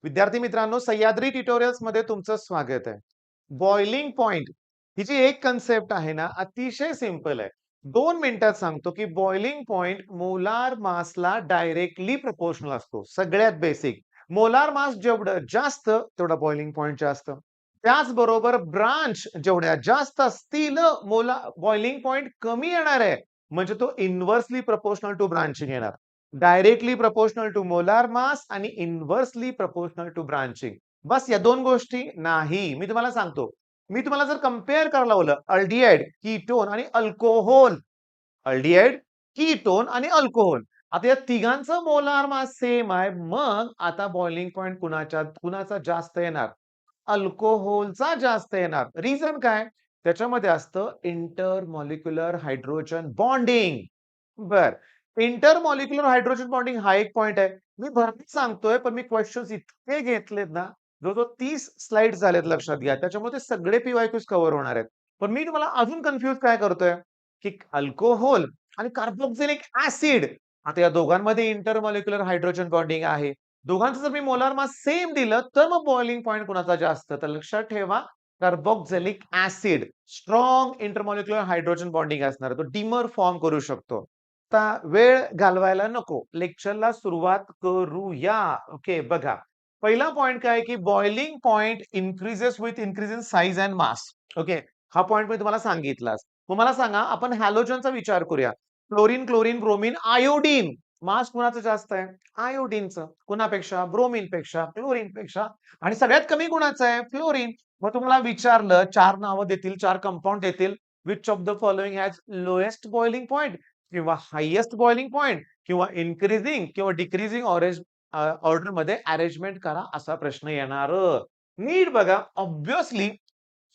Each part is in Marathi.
विद्यार्थी मित्रांनो, सह्याद्री ट्युटोरियल्स मध्ये तुमचं स्वागत आहे. बॉइलिंग पॉइंट ही जी एक कन्सेप्ट आहे ना, अतिशय सिंपल आहे. 2 मिनिटात सांगतो की बॉइलिंग पॉइंट मोलार मासला डायरेक्टली प्रपोर्शनल असतो. सगळ्यात बेसिक. मोलार मास जेवढं जास्त तेवढा बॉइलिंग पॉइंट जास्त. त्याचबरोबर ब्रांच जेवढ्या जास्त असतील बॉइलिंग पॉइंट कमी येणार आहे. म्हणजे तो इन्व्हर्सली प्रपोर्शनल टू ब्रांचिंग येणार. Directly proportional to molar mass आणि इन्व्हर्सली प्रपोर्शनल टू ब्रांचिंग. बस या दोन गोष्टी नाही. मी तुम्हाला सांगतो. मी तुम्हाला जर कंपेअर करायला लावलं अल्डिहाइड, कीटोन आणि अल्कोहोल. अल्डिहाइड, कीटोन आणि अल्कोहोल. आता या तिघांचं मोलार मास सेम आहे. मग आता बॉइलिंग पॉइंट कुणाचा जास्त येणार? अल्कोहोलचा जास्त येणार. रिझन काय? त्याच्यामध्ये असतं इंटरमॉलिक्युलर हायड्रोजन बॉन्डिंग. बर. इंटरमॉलिक्युलर हायड्रोजन बॉन्डिंग हा एक पॉइंट आहे. मी भरतीच सांगतोय, पण मी क्वेश्चन्स इतके घेतलेत ना, जवळजवळ 30 स्लाइड झालेत लक्षात घ्या. त्याच्यामुळे ते सगळे पीवायक्यूज कव्हर होणार आहेत. पण मी तुम्हाला अजून कन्फ्युज काय करतोय, की अल्कोहोल आणि कार्बोक्सिलिक ऍसिड आता या दोघांमध्ये इंटरमॉलिक्युलर हायड्रोजन बॉन्डिंग आहे. दोघांचं जर मी मोलार मास सेम दिलं, तर मग बॉइलिंग पॉइंट कुणाचा जास्त? तर लक्षात ठेवा, carboxylic acid strong intermolecular hydrogen bonding असणार. तो डिमर फॉर्म करू शकतो. आता वेळ घालवायला नको. लेक्चरला सुरुवात करूया. ओके, बघा. पहिला पॉइंट काय की boiling point increases with increase in size and mass. Okay, हा पॉइंट मी तुम्हाला सांगितलाच. मग मला सांगा, आपण हॅलोजनचा विचार करूया. Chlorine, chlorine, bromine, iodine. Mass कुणाचं जास्त आहे? आयोडीनचं. कुणापेक्षा? ब्रोमीनपेक्षा, क्लोरीनपेक्षा. आणि सगळ्यात कमी कुणाचं आहे? फ्लोरीन. मग तुम्हाला विचारलं, 4 नावं देतील, 4 कंपाऊंड देतील. Which of the following has lowest boiling point किंवा हायेस्ट बॉइलिंग पॉइंट किंवा इन्क्रीजिंग किंवा डिक्रीजिंग ऑर्डर मध्ये अरेंजमेंट करा, असा प्रश्न येणार. नीट बघा. ऑब्वियसली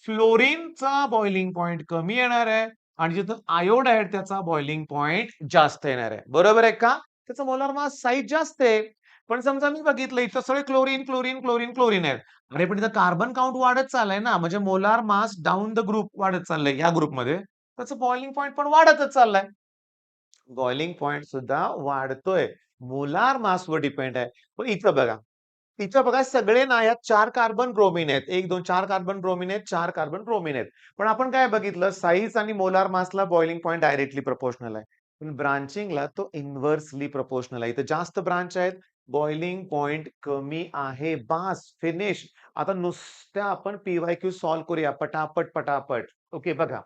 फ्लोरीनचा बॉइलिंग पॉइंट कमी येणार आहे आणि जिथं आयोडाइड त्याचा बॉइलिंग पॉइंट जास्त येणार आहे. बरोबर आहे का? त्याचा मोलार मास साईज जास्त आहे. पण समजा मी बघितलं इथं सगळे क्लोरीन क्लोरीन क्लोरीन क्लोरीन आहेत. अरे पण इथं कार्बन काउंट वाढत चाललंय ना, म्हणजे molar mass down the group वाढत चाललंय या ग्रुपमध्ये. त्याचं बॉइलिंग पॉइंट पण वाढतच चाललाय. बॉइलिंग पॉइंट सुद्धा वाढतोय. मोलार मासवर डिपेंड आहे. पण इथं बघा सगळे ना यात 4 कार्बन ब्रोमीन आहेत. 1, 2, 4 कार्बन ब्रोमीन आहेत, 4 कार्बन ब्रोमीन आहेत. पण आपण काय बघितलं, साइज आणि मोलार मासला बॉइलिंग पॉइंट डायरेक्टली प्रपोर्शनल आहे. पण ब्रांचिंगला तो इन्व्हर्सली प्रपोर्शनल आहे. इथं जास्त ब्रांच आहेत, बॉइलिंग पॉइंट कमी आहे. बास, फिनिश. आता नुसत्या आपण पीवायक्यू सॉल्व्ह करूया पटापट, पटापट. ओके, बघा.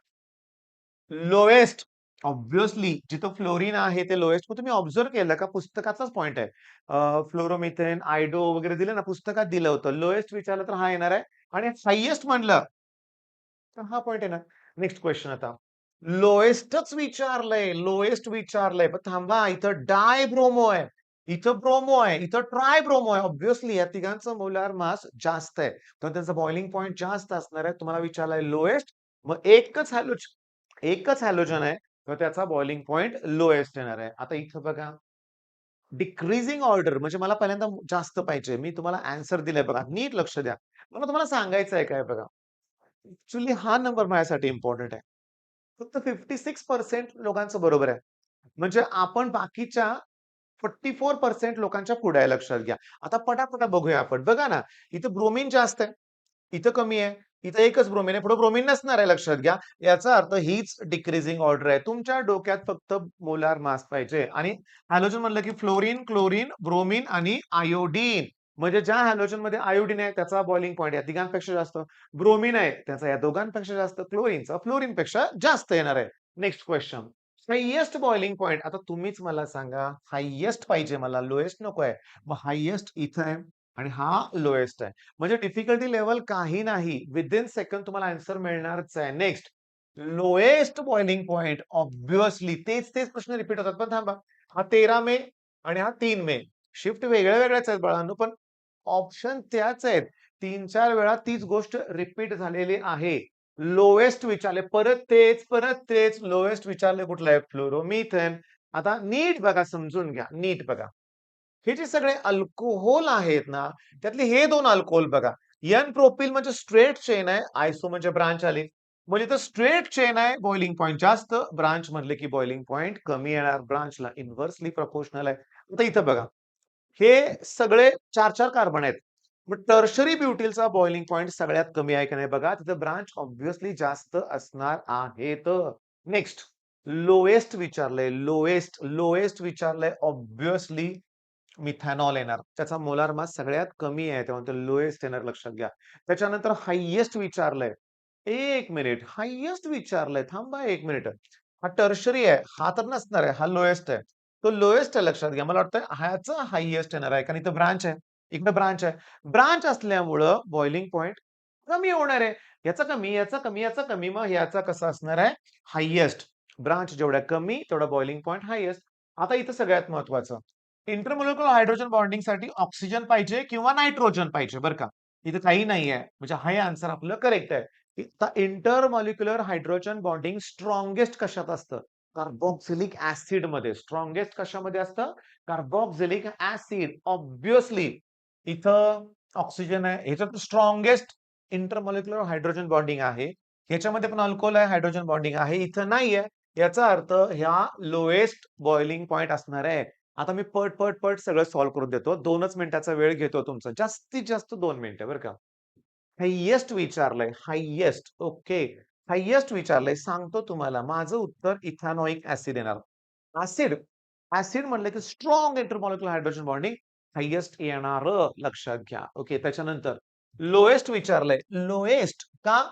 लोएस्ट ऑब्व्हियसली जिथं फ्लोरीन आहे ते लोएस्ट. मग तुम्ही ऑब्झर्व्ह केलं का? पुस्तकाचाच पॉइंट आहे. फ्लोरोमिथेन, आयडो वगैरे दिलं ना, पुस्तकात दिलं होतं. लोएस्ट विचारलं तर हा येणार आहे आणि हायेस्ट म्हणलं तर हा पॉइंट येणार. नेक्स्ट क्वेश्चन आता. लोएस्टच विचारलंय, लोएस्ट विचारलंय. पण थांबा, इथं डाय ब्रोमो आहे. इथं ब्रोमो आहे, इथं ट्राय ब्रोमो आहे. ऑब्व्हियसली या तिघांचं मोलार मास जास्त आहे. तर त्यांचा बॉइलिंग पॉइंट जास्त असणार आहे. तुम्हाला विचारलंय लोएस्ट. मग एकच हॅलोजन आहे, तर त्याचा बॉइलिंग पॉइंट लोएस्ट येणार आहे. आता इथं बघा, डिक्रीजिंग ऑर्डर म्हणजे मला पहिल्यांदा जास्त पाहिजे. मी तुम्हाला आन्सर दिलाय बघा. नीट लक्ष द्या. मला तुम्हाला सांगायचं आहे काय बघा. ॲक्चुअली हा नंबर माझ्यासाठी इम्पोर्टंट आहे. फक्त 56% लोकांचं बरोबर आहे. म्हणजे आपण बाकीच्या 44% लोकांच्या पुढे आहे, लक्षात घ्या. आता पटापटा बघूया आपण. बघा ना, इथं ब्रोमीन जास्त आहे. इथं कमी आहे. इथं एकच ब्रोमीन आहे. पुढे ब्रोमीन नसणार आहे, लक्षात घ्या. याचा अर्थ हीच डिक्रीजिंग ऑर्डर आहे. तुमच्या डोक्यात फक्त मोलार मास पाहिजे आणि हॅलोजन म्हणलं की फ्लोरीन, क्लोरीन, ब्रोमीन आणि आयोडीन. म्हणजे ज्या हॅलोजनमध्ये आयोडीन आहे त्याचा बॉइलिंग पॉइंट या तिघांपेक्षा जास्त. ब्रोमीन आहे त्याचा या दोघांपेक्षा जास्त. क्लोरीनचा फ्लोरीनपेक्षा जास्त येणार आहे. Next question. Highest boiling point. आता तुम्हीच मला सांगा, हायेस्ट पाहिजे मला, लोएस्ट नको आहे. मग हायेस्ट इथं आहे आणि हा लोएस्ट आहे. म्हणजे डिफिकल्टी लेवल काही नाही. विदिन सेकंड तुम्हाला आन्सर मिळणारच आहे. Next. Lowest boiling point obviously तेच प्रश्न रिपीट होतात. पण थांबा. हा 13 मे आणि हा 3 मे. शिफ्ट वेगळ्या वेगळ्याच आहेत बाळांनो, पण ऑप्शन त्याच आहेत. 3-4 वेळा तीच गोष्ट रिपीट झालेली आहे. लोएस्ट विचारले, परत तेच लोएस्ट विचारले कुठलं आहे? फ्लोरोमिथेन. आता नीट बघा, समजून घ्या. नीट बघा. हे जे सगळे अल्कोहोल आहेत ना, त्यातले हे 2 अल्कोहोल बघा. एन प्रोपिल म्हणजे स्ट्रेट चेन आहे, आयसो म्हणजे ब्रांच आली. म्हणजे इथं स्ट्रेट चेन आहे, बॉइलिंग पॉइंट जास्त. ब्रांच म्हणले की बॉइलिंग पॉइंट कमी येणार. ब्रांचला इन्व्हर्सली प्रपोर्शनल आहे. आता इथं बघा. हे सगळे 4-4 कार्बन आहेत. मग टर्शरी ब्युटीलचा बॉइलिंग पॉइंट सगळ्यात कमी आहे का नाही बघा. तिथं ब्रांच ऑब्व्हियसली जास्त असणार आहेत. नेक्स्ट लोएस्ट विचारलंय. लोएस्ट, लोएस्ट विचारलंय ऑब्व्हियसली मिथेनॉल येणार. त्याचा मोलार मास सगळ्यात कमी आहे. तेव्हा लोएस्ट येणार लक्षात घ्या. त्याच्यानंतर हायेस्ट विचारलंय. 1 मिनिट. हायेस्ट विचारलंय. थांबा 1 मिनिट. हा टर्शरी आहे. हा तर नसणार आहे. हा लोएस्ट आहे. तो लोएस्ट आहे लक्षात घ्या. मला वाटतं ह्याचं हायेस्ट येणार आहे. कारण इथं ब्रांच आहे. इकडे ब्रांच आहे. ब्रांच असल्यामुळं बॉइलिंग पॉइंट कमी होणार आहे. याचा कमी, याचा कमी, याचा कमी. मग याचा कसा असणार आहे? हायेस्ट. ब्रांच जेवढ्या कमी तेवढा बॉइलिंग पॉइंट हायेस्ट. आता इथं सगळ्यात महत्वाचं. इंटरमोलिक्युलर हायड्रोजन बॉन्डिंगसाठी ऑक्सिजन पाहिजे किंवा नायट्रोजन पाहिजे बरं का. इथं काही नाहीये. म्हणजे हे आन्सर आपलं करेक्ट आहे. इंटरमॉलिक्युलर हायड्रोजन बॉन्डिंग स्ट्रॉंगेस्ट कशात असतं? कार्बोक्सिलिक ऍसिड मध्ये. स्ट्रॉंगेस्ट कशामध्ये असतं? Carboxylic acid. ऑब्व्हियसली इथं ऑक्सिजन आहे. ह्याच्यात स्ट्रॉंगेस्ट इंटरमॉलिक्युलर हायड्रोजन बॉन्डिंग आहे. ह्याच्यामध्ये पण अल्कोहोल आहे, हायड्रोजन बॉन्डिंग आहे. इथं नाहीये. याचा अर्थ ह्या लोएस्ट बॉइलिंग पॉइंट असणार आहे. आता मी पट सगळं सॉल्व्ह करून देतो. 2च मिनिटाचा वेळ घेतो तुमचा. जास्तीत जास्त 2 मिनिटं बरं का. हायेस्ट विचारलंय. हायेस्ट. ओके. हायेस्ट विचारलंय. सांगतो तुम्हाला. माझं उत्तर इथॅनॉइक ऍसिड येणार. ऍसिड, ऍसिड म्हणलं की strong intermolecular hydrogen bonding highest येणार लक्षात घ्या. ओके. त्याच्यानंतर लोएस्ट विचारलंय. लोएस्ट का?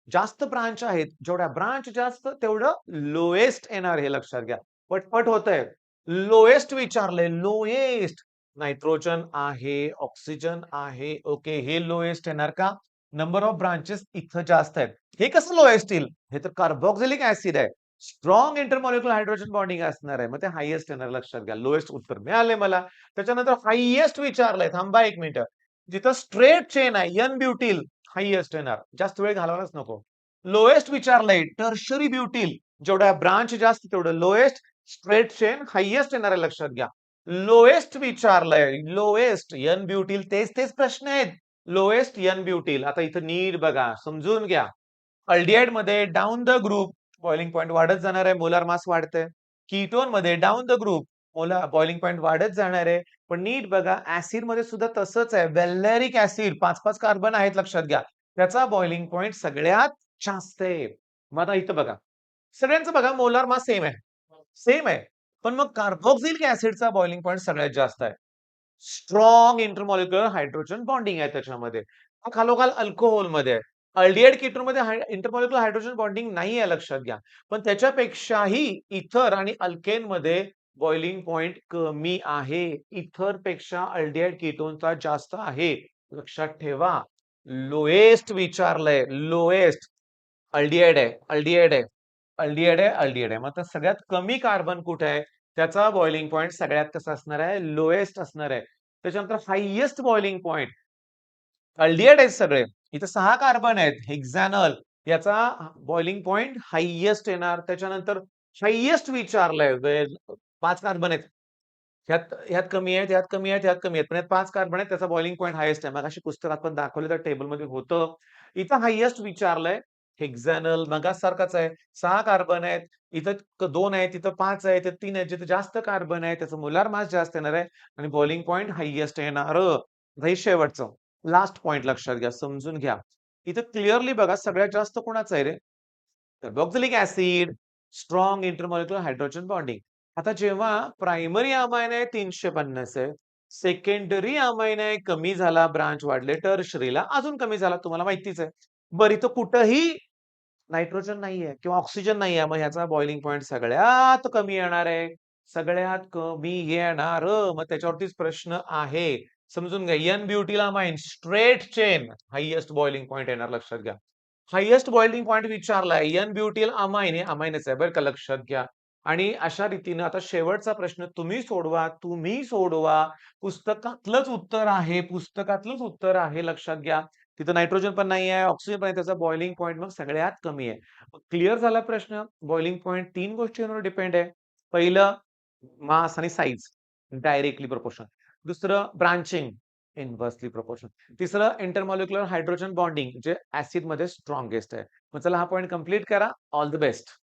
जास्त ब्रांच आहेत. जेवढ्या ब्रांच जास्त तेवढं लोएस्ट येणार हे लक्षात घ्या. पटपट होतंय. लोएस्ट विचारलंय. लोएस्ट. नायट्रोजन आहे, ऑक्सिजन आहे. ओके. हे लोएस्ट येणार का? नंबर ऑफ ब्रांचेस इथं जास्त आहेत. हे कसं लोएस्ट येईल? हे तर कार्बोक्सिलिक ऍसिड आहे. स्ट्रॉंग इंटरमॉलिक्युलर हायड्रोजन बॉन्डिंग असणार आहे. मग ते हायेस्ट येणार लक्षात घ्या. लोएस्ट उत्तर मिळाले मला. त्याच्यानंतर हायेस्ट विचारलंय. थांबा 1 मिनिट. जिथं स्ट्रेट चेन आहे एन ब्युटील हायेस्ट येणार. जास्त वेळ घालवायलाच नको. लोएस्ट विचारलंय टर्शरी ब्युटील. जेवढ्या ब्रांच जास्त तेवढं लोएस्ट. स्ट्रेट चेन हायेस्ट येणार आहे लक्षात घ्या. लोएस्ट विचारलंय. लोएस्ट एन ब्युटील तेच प्रश्न आहेत. Lowest n butyl. आता इथं नीट बघा, समजून घ्या. अल्डिहाइड मध्ये down the group boiling point वाढत जाणार आहे. मोलार मास वाढतंय. कीटोन मध्ये down the group boiling point वाढत जाणार आहे. पण नीट बघा ऍसिड मध्ये सुद्धा तसंच आहे. वेलॅरिक ऍसिड 5-5 कार्बन आहेत लक्षात घ्या. त्याचा बॉइलिंग पॉइंट सगळ्यात जास्त आहे. मग आता इथं बघा. सगळ्यांचं बघा मोलार मास सेम आहे. सेम आहे. पण मग कार्बोक्सिलिक ऍसिडचा बॉइलिंग पॉइंट सगळ्यात जास्त आहे. स्ट्रॉंग इंटरमॉलिक्युलर हायड्रोजन बॉन्डिंग आहे त्याच्यामध्ये. हा खालोखाल अल्कोहोलमध्ये आहे. अल्डिहाइड कीटोनमध्ये इंटरमॉलिक्युलर हायड्रोजन बॉन्डिंग नाही आहे लक्षात घ्या. पण त्याच्यापेक्षाही इथर आणि अल्केनमध्ये बॉइलिंग पॉइंट कमी आहे. इथरपेक्षा अल्डिहाइड कीटोनचा जास्त आहे. लक्षात ठेवा. लोएस्ट विचारलंय. लोएस्ट. अल्डिहाइड आहे. अल्डिहाइड आहे. अल्डिहाइड आहे, अल्डिहाइड आहे. मग आता सगळ्यात कमी कार्बन कुठे आहे? त्याचा बॉइलिंग पॉइंट सगळ्यात कसा असणार आहे? लोएस्ट असणार आहे. त्याच्यानंतर हायेस्ट बॉइलिंग पॉइंट अल्डिहाइड आहेत सगळे. इथं 6 कार्बन आहेत. हेक्सानल याचा बॉइलिंग पॉइंट हायेस्ट येणार. त्याच्यानंतर हायेस्ट विचारलंय. 5 कार्बन आहेत. ह्यात ह्यात कमी आहेत, ह्यात कमी आहेत, ह्यात कमी आहेत. पण यात 5 कार्बन आहेत. त्याचा बॉइलिंग पॉइंट हायेस्ट आहे. मगाशी पुस्तकात पण दाखवलं त्या टेबलमध्ये होतं. इथं हायेस्ट विचारलंय. हेक्सानल मगासारखाच आहे. 6 कार्बन आहेत. इथं 2 आहेत, तिथं 5 आहेत, तिथं 3 आहेत. जिथं जास्त कार्बन आहे त्याचं मोलार मास जास्त येणार आहे आणि बॉइलिंग पॉइंट हायेस्ट येणार. आता हे शेवटचं लास्ट पॉइंट लक्षात घ्या, समजून घ्या. इथं क्लिअरली बघा सगळ्यात जास्त कोणाचं आहे रे? Carboxylic acid, strong intermolecular hydrogen bonding. आता जेव्हा प्रायमरी अमाइन आहे 350 आहे. सेकंडरी अमाइन आहे कमी झाला, ब्रांच वाढले. टर्शरीला अजून कमी झाला तुम्हाला माहितीच आहे. बरं इथं कुठंही नायट्रोजन नाहीये किंवा ऑक्सिजन नाहीये. मग ह्याचा बॉइलिंग पॉइंट सगळ्यात कमी येणार आहे. सगळ्यात कमी येणार. मग त्याच्यावरतीच प्रश्न आहे. समजून घ्या. N butyl amine straight chain highest boiling point येणार लक्षात घ्या. हायेस्ट बॉइलिंग पॉइंट विचारलाय. एन ब्युटील अमाइन हे अमाइनच आहे बरं का लक्षात घ्या. आणि अशा रीतीने आता शेवटचा प्रश्न तुम्ही सोडवा, तुम्ही सोडवा. पुस्तकातलंच उत्तर आहे, पुस्तकातलंच उत्तर आहे लक्षात घ्या. तिथं नायट्रोजन पण नाही आहे, ऑक्सिजन पण आहे. त्याचा बॉइलिंग पॉइंट मग सगळ्यात कमी आहे. क्लिअर झाला प्रश्न? बॉइलिंग पॉइंट 3 गोष्टींवर डिपेंड आहे. पहिलं मास आणि साइज डायरेक्टली प्रोपोर्शनल. दुसरं ब्रांचिंग इन्व्हर्सली प्रोपोर्शनल. तिसरं इंटरमॉलिक्युलर हायड्रोजन बॉन्डिंग जे ऍसिड मध्ये स्ट्रॉंगेस्ट आहे. मग चला हा पॉइंट कंप्लीट करा. All the best.